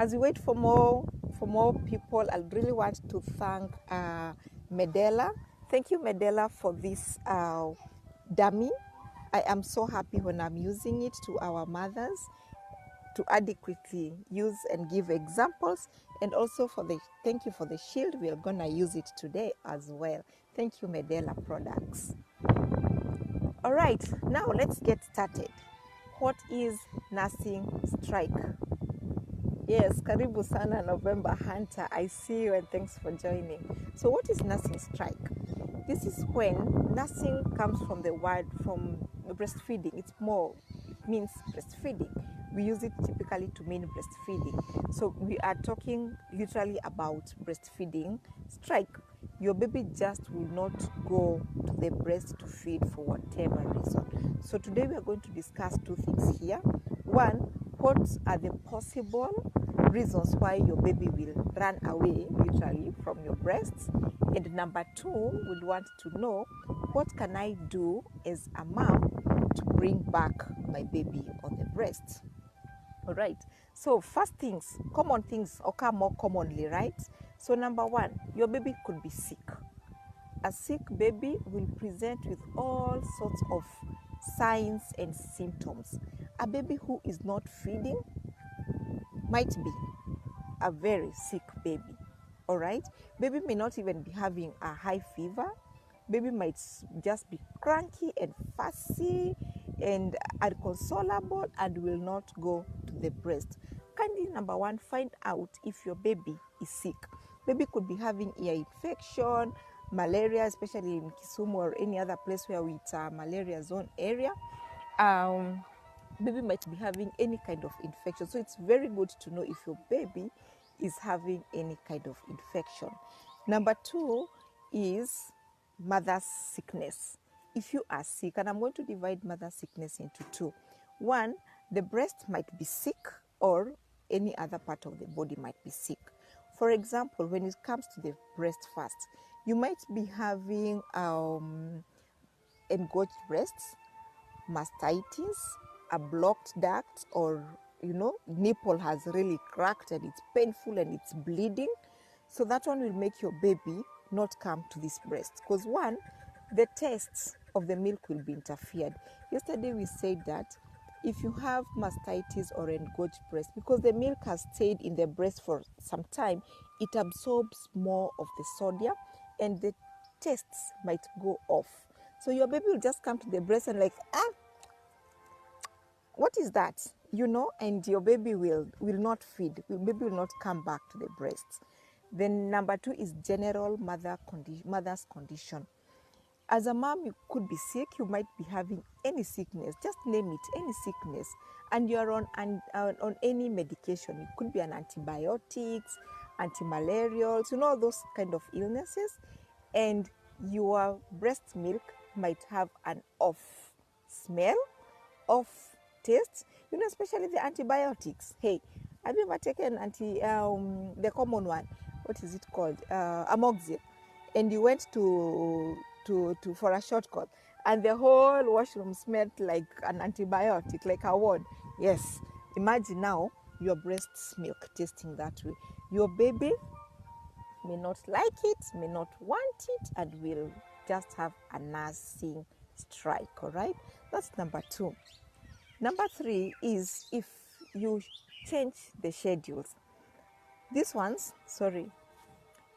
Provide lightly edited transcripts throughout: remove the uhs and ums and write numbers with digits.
As we wait for more people, I really want to thank Medela. Thank you, Medela, for this dummy. I am so happy when I'm using it to our mothers to adequately use and give examples, and also for the thank you for the shield. We are gonna use it today as well. Thank you, Medela Products. All right, now let's get started. What is nursing strike? Yes, karibu sana November Hunter. I see you and thanks for joining. So what is nursing strike? This is when nursing comes from the word from breastfeeding. It means breastfeeding. We use it typically to mean breastfeeding. So we are talking literally about breastfeeding strike. Your baby just will not go to the breast to feed for whatever reason. So today we are going to discuss two things here. One, what are the possible reasons why your baby will run away literally from your breasts? And number two, we'd want to know, what can I do as a mom to bring back my baby on the breast? All right, so first things, common things occur more commonly, right? So number one, your baby could be sick. A sick baby will present with all sorts of signs and symptoms. A baby who is not feeding might be a very sick baby. All right, baby may not even be having a high fever. Baby might just be cranky and fussy and inconsolable and will not go to the breast. Kindly, number one, find out if your baby is sick. Baby could be having ear infection, malaria, especially in Kisumu or any other place where it's a malaria zone area. Baby might be having any kind of infection. So it's very good to know if your baby is having any kind of infection. Number two is mother's sickness. If you are sick, and I'm going to divide mother's sickness into two. One, the breast might be sick or any other part of the body might be sick. For example, when it comes to the breast first, you might be having engorged breasts, mastitis, a blocked duct, or nipple has really cracked and it's painful and it's bleeding. So that one will make your baby not come to this breast, because one, the tastes of the milk will be interfered. Yesterday we said that if you have mastitis or engorged breast, because the milk has stayed in the breast for some time, it absorbs more of the sodium and the tastes might go off. So your baby will just come to the breast and like, what is that? And your baby will not feed. Your baby will not come back to the breast. Then number two is general mother's condition. As a mom, you could be sick. You might be having any sickness. Just name it, any sickness. And you're on any medication. It could be an antibiotics, antimalarials, those kind of illnesses. And your breast milk might have an off smell, off taste, especially the antibiotics. Hey, have you ever taken the common one? What is it called? Amoxil. And you went to for a shortcut, and the whole washroom smelled like an antibiotic, like a ward. Yes. Imagine now your breast's milk tasting that way. Your baby may not like it, may not want it, and will just have a nursing strike. All right, that's number two. Number three is if you change the schedules. These ones, sorry,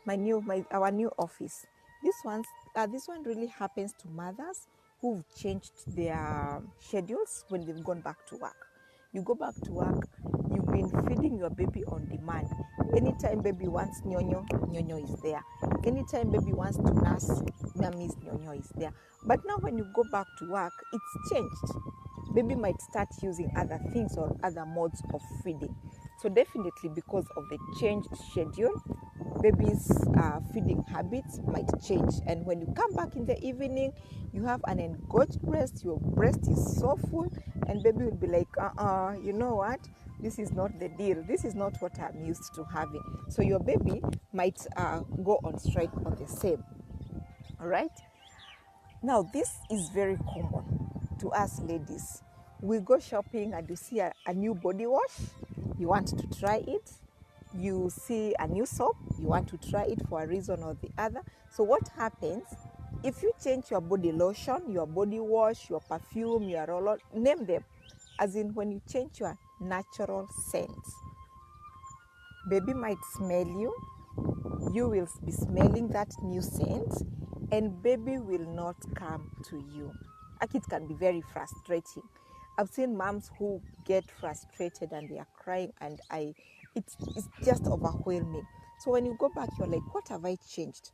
our new office. This one really happens to mothers who've changed their schedules when they've gone back to work. You go back to work, you've been feeding your baby on demand. Anytime baby wants nyonyo, nyonyo is there. Anytime baby wants to nurse, mommy's nyonyo is there. But now when you go back to work, it's changed. Baby might start using other things or other modes of feeding. So definitely because of the changed schedule, baby's feeding habits might change. And when you come back in the evening, you have an engorged breast, your breast is so full, and baby will be like, you know what? This is not the deal. This is not what I'm used to having. So your baby might go on strike on the same. All right? Now, this is very common to us ladies. We go shopping and you see a new body wash. You want to try it. you see a new soap, you want to try it for a reason or the other. So what happens if you change your body lotion, your body wash, your perfume, your roll-on, name them, as in when you change your natural scents, baby might smell you, you will be smelling that new scent, and baby will not come to you. Like, it can be very frustrating. I've seen moms who get frustrated and they are crying, and it's just overwhelming. So when you go back, you're like, what have I changed?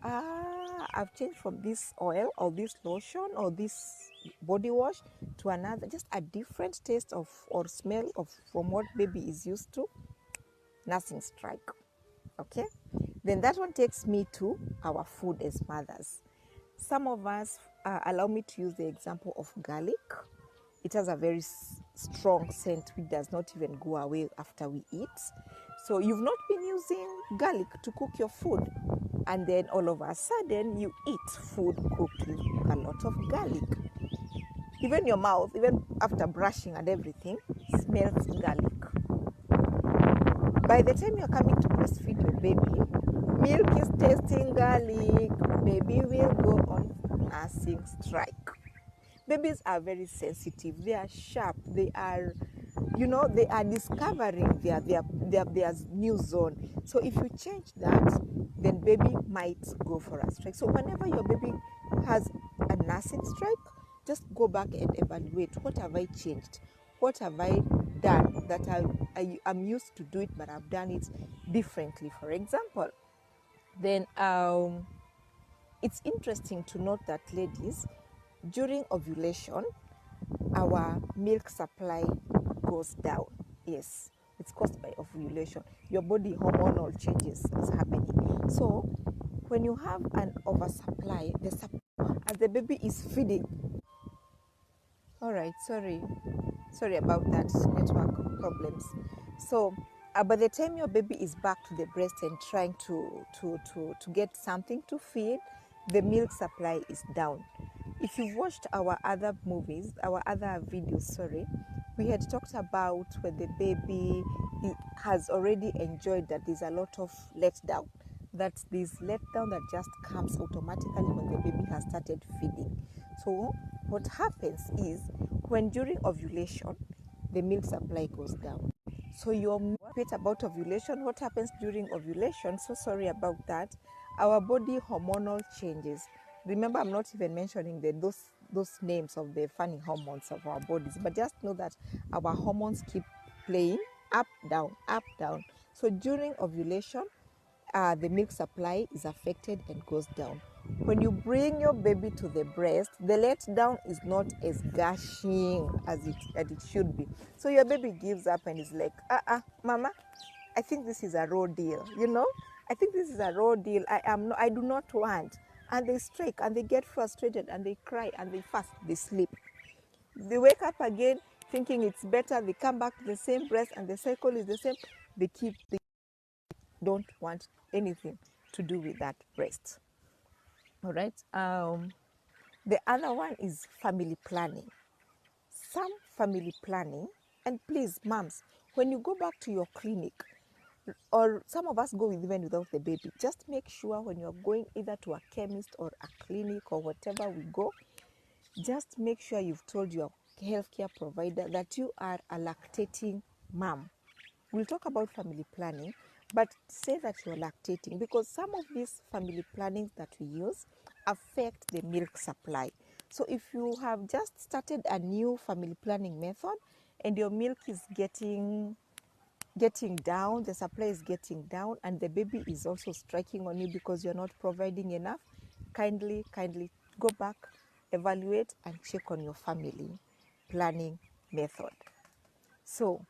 I've changed from this oil or this lotion or this body wash to another, just a different taste of or smell of from what baby is used to. Nothing strike. Okay, then that one takes me to our food as mothers. Some of us, allow me to use the example of garlic. It has a very strong scent which does not even go away after we eat. So you've not been using garlic to cook your food, and then all of a sudden you eat food cooked with a lot of garlic. Even your mouth, even after brushing and everything, smells garlic. By the time you're coming to breastfeed your baby, milk is tasting garlic, baby will go on nursing strike. Babies are very sensitive, they are sharp, they are, they are discovering their new zone. So if you change that, then baby might go for a strike. So whenever your baby has a nursing strike, just go back and evaluate, what have I changed? What have I done that I'm used to do it, but I've done it differently, for example? Then it's interesting to note that, ladies, during ovulation, our milk supply goes down. Yes, it's caused by ovulation. Your body hormonal changes is happening. So when you have an oversupply, as the baby is feeding. All right, sorry about that, network problems. So by the time your baby is back to the breast and trying to get something to feed, the milk supply is down. If you've watched our other movies, our other videos, we had talked about when the baby has already enjoyed that there's a lot of letdown. That's this letdown that just comes automatically when the baby has started feeding. So what happens is, when during ovulation, the milk supply goes down. So you're bit about ovulation. What happens during ovulation? So sorry about that. Our body hormonal changes. Remember, I'm not even mentioning those names of the funny hormones of our bodies, but just know that our hormones keep playing up, down, up, down. So during ovulation, the milk supply is affected and goes down. When you bring your baby to the breast, the letdown is not as gushing as it should be. So your baby gives up and is like, mama, I think this is a raw deal, I think this is a raw deal. I do not want. And they strike and they get frustrated and they cry and they fast, they sleep. They wake up again thinking it's better, they come back to the same breast and the cycle is the same. They don't want anything to do with that breast. All right. The other one is family planning. Some family planning, and please, moms, when you go back to your clinic, or some of us go even without the baby, just make sure when you're going either to a chemist or a clinic or whatever we go, just make sure you've told your healthcare provider that you are a lactating mom. We'll talk about family planning, but say that you're lactating, because some of these family plannings that we use affect the milk supply. So if you have just started a new family planning method and your milk is getting down, the supply is getting down, and the baby is also striking on you because you're not providing enough, kindly go back, evaluate, and check on your family planning method. So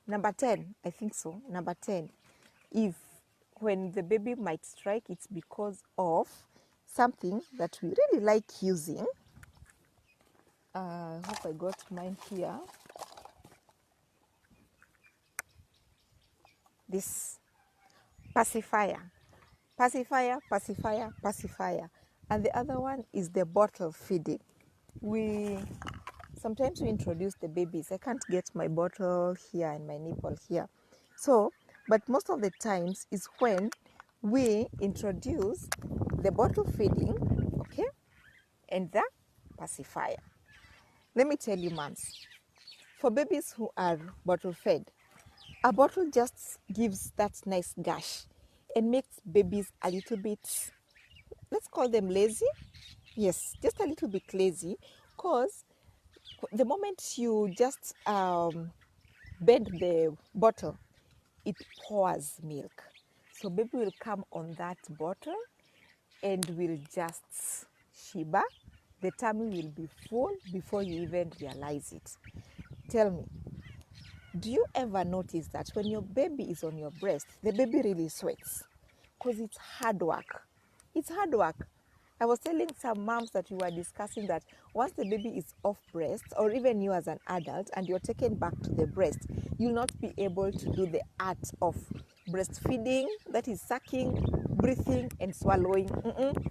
number 10, I think so, number 10, if when the baby might strike, it's because of something that we really like using. I hope I got mine here. This pacifier. And the other one is the bottle feeding. Sometimes we introduce the babies. I can't get my bottle here and my nipple here. So But most of the times is when we introduce the bottle feeding, okay, and the pacifier. Let me tell you, moms, for babies who are bottle fed, a bottle just gives that nice gush and makes babies a little bit, let's call them lazy. Yes, just a little bit lazy, because the moment you just bend the bottle, it pours milk. So baby will come on that bottle and will just shiba. The tummy will be full before you even realize it. Tell me, do you ever notice that when your baby is on your breast, the baby really sweats? Because it's hard work. It's hard work. I was telling some moms that we were discussing that once the baby is off breast, or even you as an adult, and you're taken back to the breast, you'll not be able to do the art of breastfeeding, that is sucking, breathing, and swallowing.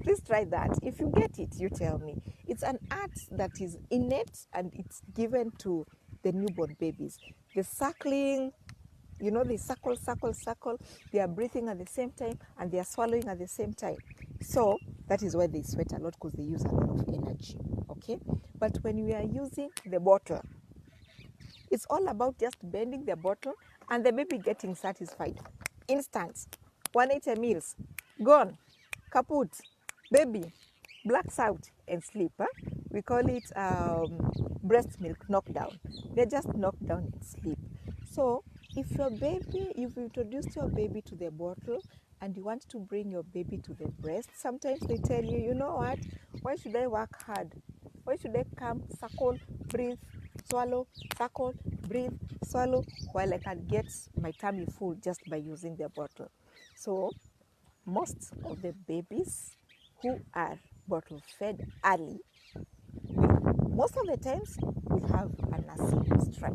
Please try that. If you get it, you tell me. It's an art that is innate and it's given to the newborn babies. The suckling, you know, they suckle, suckle, suckle. They are breathing at the same time and they are swallowing at the same time. So that is why they sweat a lot, because they use a lot of energy. Okay, but when we are using the bottle, it's all about just bending the bottle and the baby getting satisfied. Instant. 180 meals. Gone. Kaput. Baby blacks out and sleep. Huh? We call it breast milk knockdown. They just knock down and sleep. So if you've introduced your baby to the bottle and you want to bring your baby to the breast, sometimes they tell you, you know what, why should I work hard? Why should I come, suckle, breathe, swallow, suckle, breathe, swallow, while I can get my tummy full just by using the bottle? So most of the babies who are bottle fed early, most of the times we have a nursing strike.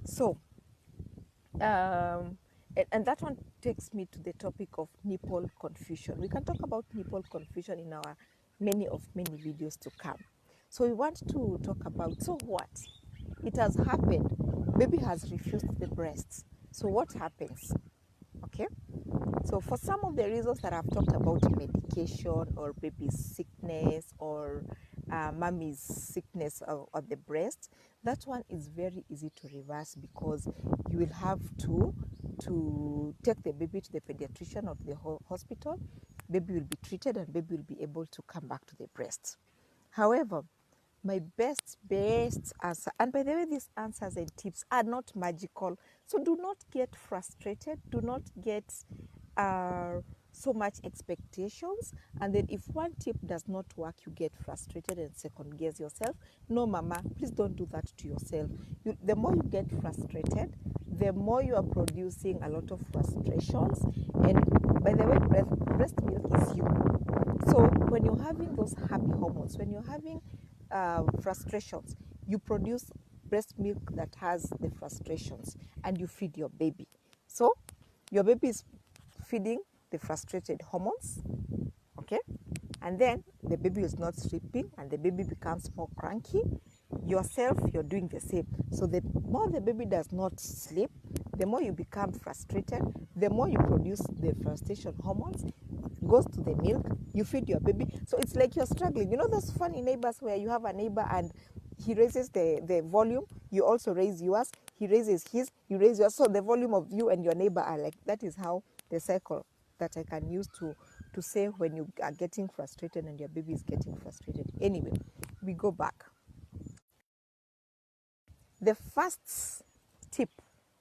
So and that one takes me to the topic of nipple confusion. We can talk about nipple confusion in our many videos to come. So we want to talk about, so what? It has happened. Baby has refused the breasts. So what happens? Okay. So for some of the reasons that I've talked about, medication or baby's sickness or mommy's sickness of the breast, that one is very easy to reverse, because you will have to take the baby to the pediatrician or to the hospital. Baby will be treated and baby will be able to come back to the breast. However, my best answer, and by the way, these answers and tips are not magical, so do not get frustrated, do not get so much expectations, and then if one tip does not work, you get frustrated and second guess yourself. No, mama, please don't do that to yourself. The more you get frustrated, the more you are producing a lot of frustrations. And by the way, breast milk is you. So when you're having those happy hormones, when you're having frustrations, you produce breast milk that has the frustrations and you feed your baby. So your baby is feeding the frustrated hormones, okay? And then the baby is not sleeping and the baby becomes more cranky. Yourself, you're doing the same. So the more the baby does not sleep, the more you become frustrated, the more you produce the frustration hormones, goes to the milk, you feed your baby. So it's like you're struggling. You know those funny neighbors where you have a neighbor and he raises the volume, you also raise yours, he raises his, you raise yours. So the volume of you and your neighbor are like, that is how the cycle that I can use to say when you are getting frustrated and your baby is getting frustrated. Anyway, we go back. The first tip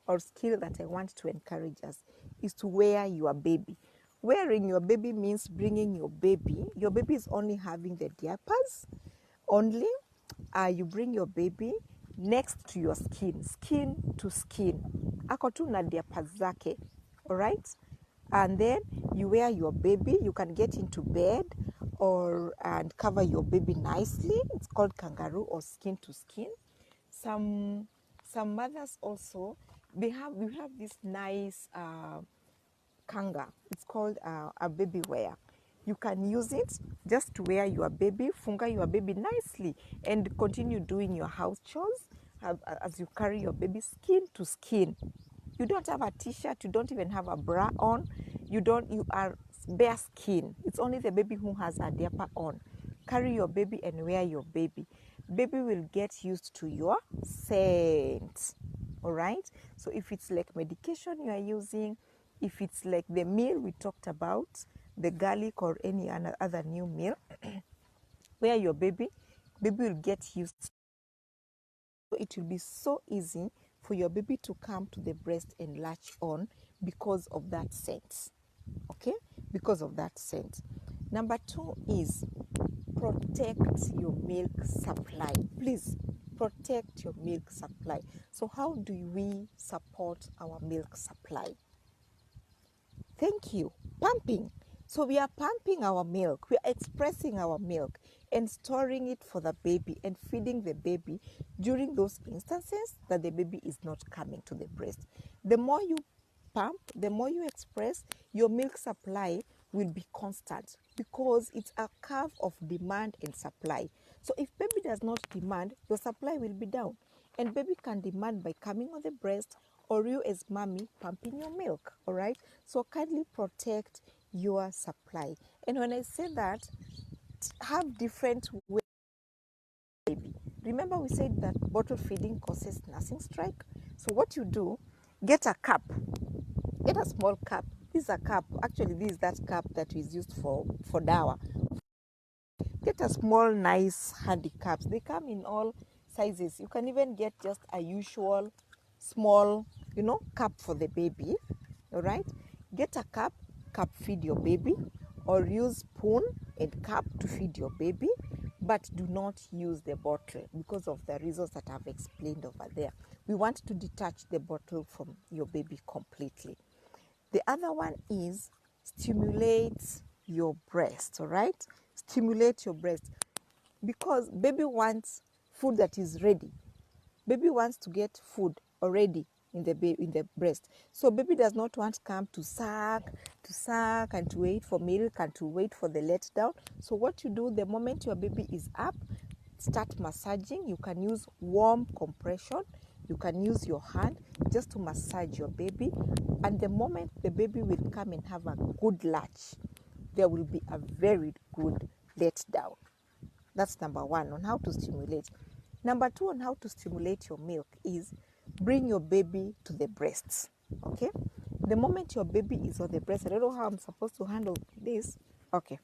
or skill that I want to encourage us is to wear your baby. Wearing your baby means bringing your baby. Your baby is only having the diapers only. You bring your baby next to your skin to skin. Ako tu na diapers zake, all right? And then you wear your baby. You can get into bed and cover your baby nicely. It's called kangaroo or skin to skin. Some mothers also, we have this nice kanga. It's called a baby wear. You can use it just to wear your baby, funga your baby nicely, and continue doing your house chores as you carry your baby skin to skin. You don't have a t-shirt, you don't even have a bra on, you are bare skin. It's only the baby who has a diaper on. Carry your baby and wear your baby. Baby will get used to your scent. All right? So if it's like medication you are using, if it's like the meal we talked about, the garlic or any other new meal, wear your baby, baby will get used to. So it will be so easy for your baby to come to the breast and latch on because of that scent. Okay? Because of that scent. Number 2 is protect your milk supply. Please protect your milk supply. So how do we support our milk supply? Thank you. Pumping. So we are pumping our milk, we are expressing our milk and storing it for the baby and feeding the baby during those instances that the baby is not coming to the breast. The more you pump, the more you express, your milk supply will be constant because it's a curve of demand and supply. So if baby does not demand, your supply will be down. And baby can demand by coming on the breast or you as mommy pumping your milk, all right? So kindly protect your supply. And when I say that, have different ways. Baby, remember we said that bottle feeding causes nursing strike. So what you do, get a cup, get a small cup. This is a cup, actually this is that cup that is used for dawa. Get a small nice handy cups. They come in all sizes. You can even get just a usual small, cup for the baby. All right, get a cup feed your baby, or use spoon and cup to feed your baby, but do not use the bottle because of the reasons that I've explained over there. We want to detach the bottle from your baby completely. The other one is stimulate your breast, all right? Stimulate your breast because baby wants food that is ready. Baby wants to get food already in the breast. So baby does not want to come to suck and to wait for milk and to wait for the letdown. So what you do the moment your baby is up, start massaging. You can use warm compression. You can use your hand just to massage your baby. And the moment the baby will come and have a good latch, there will be a very good letdown. That's number 1 on how to stimulate. Number 2 on how to stimulate your milk is bring your baby to the breasts. Okay? The moment your baby is on the breast, I don't know how I'm supposed to handle this. Okay.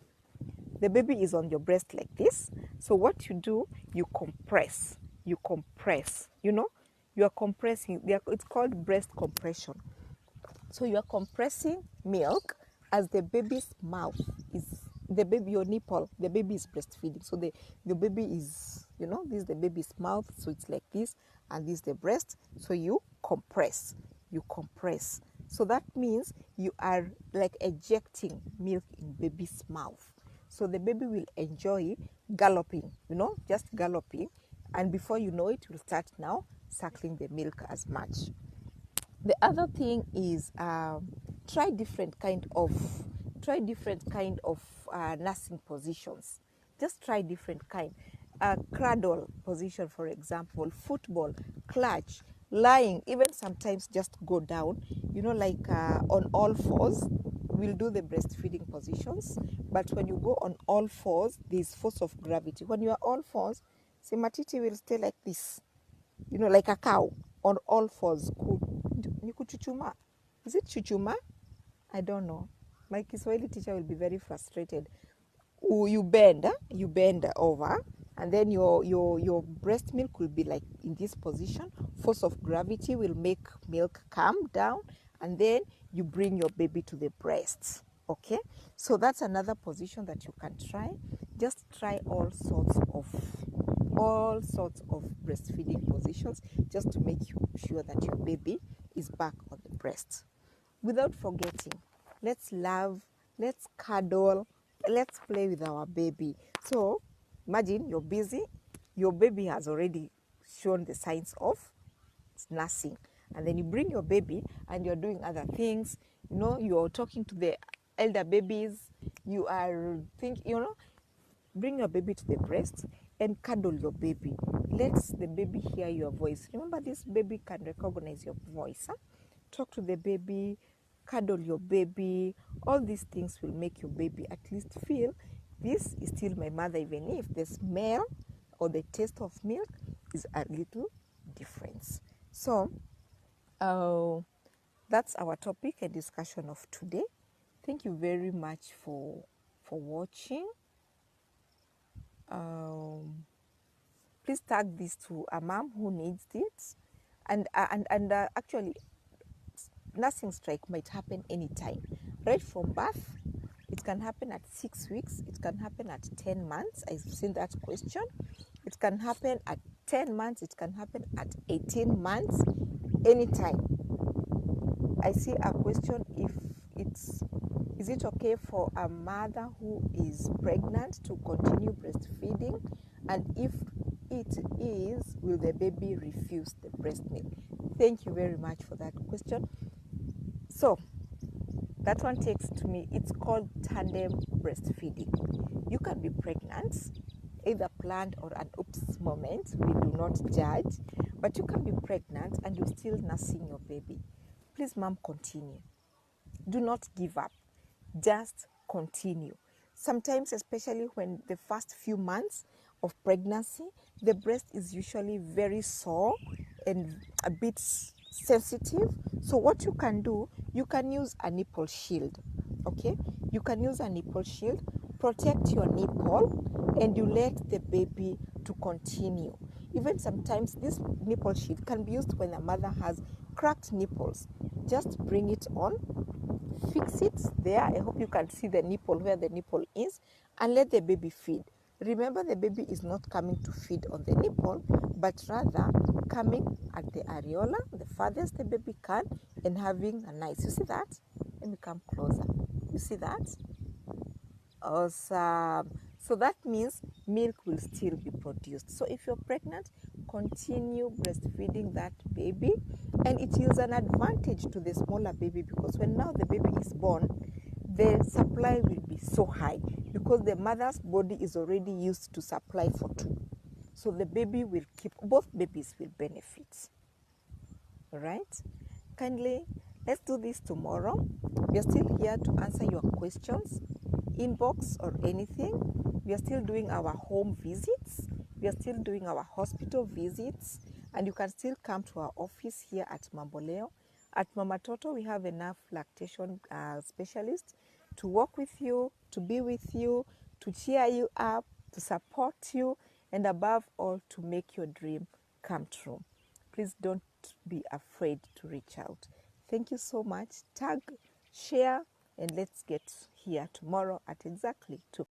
The baby is on your breast like this. So what you do, you compress. You compress. You are compressing. It's called breast compression. So you are compressing milk as the baby's mouth is, your nipple, the baby is breastfeeding. So the baby is, this is the baby's mouth. So it's like this, and this is the breast. So you compress. So that means you are like ejecting milk in baby's mouth. So the baby will enjoy galloping, just galloping. And before you know it, will start now suckling the milk as much. The other thing is try different kind of nursing positions. Just try different kind. Cradle position, for example, football, clutch, lying, even sometimes just go down, like on all fours. We'll do the breastfeeding positions, but when you go on all fours, there's force of gravity. When you are all fours, see, matiti will stay like this, like a cow on all fours. Ni kuchuchuma. Is it chuchuma? I don't know. My Kiswahili teacher will be very frustrated. You bend over, and then your breast milk will be like in this position. Force of gravity will make milk come down, and then you bring your baby to the breast. Okay, so that's another position that you can try. Just try all sorts of breastfeeding positions just to make sure that your baby is back on the breast. Without forgetting, let's love, let's cuddle, let's play with our baby. So imagine you're busy, your baby has already shown the signs of nursing, and then you bring your baby and you're doing other things. You're talking to the elder babies, you are thinking, bring your baby to the breast and cuddle your baby. Let the baby hear your voice. Remember, this baby can recognize your voice. talk to the baby, cuddle your baby. All these things will make your baby at least feel this is still my mother, even if the smell or the taste of milk is a little different. So that's our topic and discussion of today. Thank you very much for watching. Please tag this to a mom who needs it, and actually nursing strike might happen anytime, right from birth. It can happen at 6 weeks, it can happen at 10 months. I've seen that question. It can happen at 10 months, it can happen at 18 months, anytime. I see a question, if is it okay for a mother who is pregnant to continue breastfeeding, and if it is, will the baby refuse the breast milk? Thank you very much for that question. So that one takes to me, it's called tandem breastfeeding. You can be pregnant, either planned or an oops moment, we do not judge, but you can be pregnant and you're still nursing your baby. Please, mom, continue. Do not give up, just continue. Sometimes, especially when the first few months of pregnancy, the breast is usually very sore and a bit sensitive. So what you can do, you can use a nipple shield. Okay, you can use a nipple shield, protect your nipple, and you let the baby to continue. Even sometimes this nipple shield can be used when a mother has cracked nipples. Just bring it on, fix it there. I hope you can see the nipple, where the nipple is, and let the baby feed. Remember, the baby is not coming to feed on the nipple, but rather coming at the areola, the farthest the baby can, and having a nice, you see that? Let me come closer. You see that? Awesome. So that means milk will still be produced. So if you're pregnant, continue breastfeeding that baby, and it is an advantage to the smaller baby, because when now the baby is born, the supply will be so high because the mother's body is already used to supply for two. So the baby will keep, both babies will benefit. All right? Kindly, let's do this tomorrow. We are still here to answer your questions, inbox or anything. We are still doing our home visits. We are still doing our hospital visits. And you can still come to our office here at Mamboleo. At Mamatoto, we have enough lactation specialists to work with you, to be with you, to cheer you up, to support you, and above all, to make your dream come true. Please don't be afraid to reach out. Thank you so much. Tag, share, and let's get here tomorrow at exactly 2.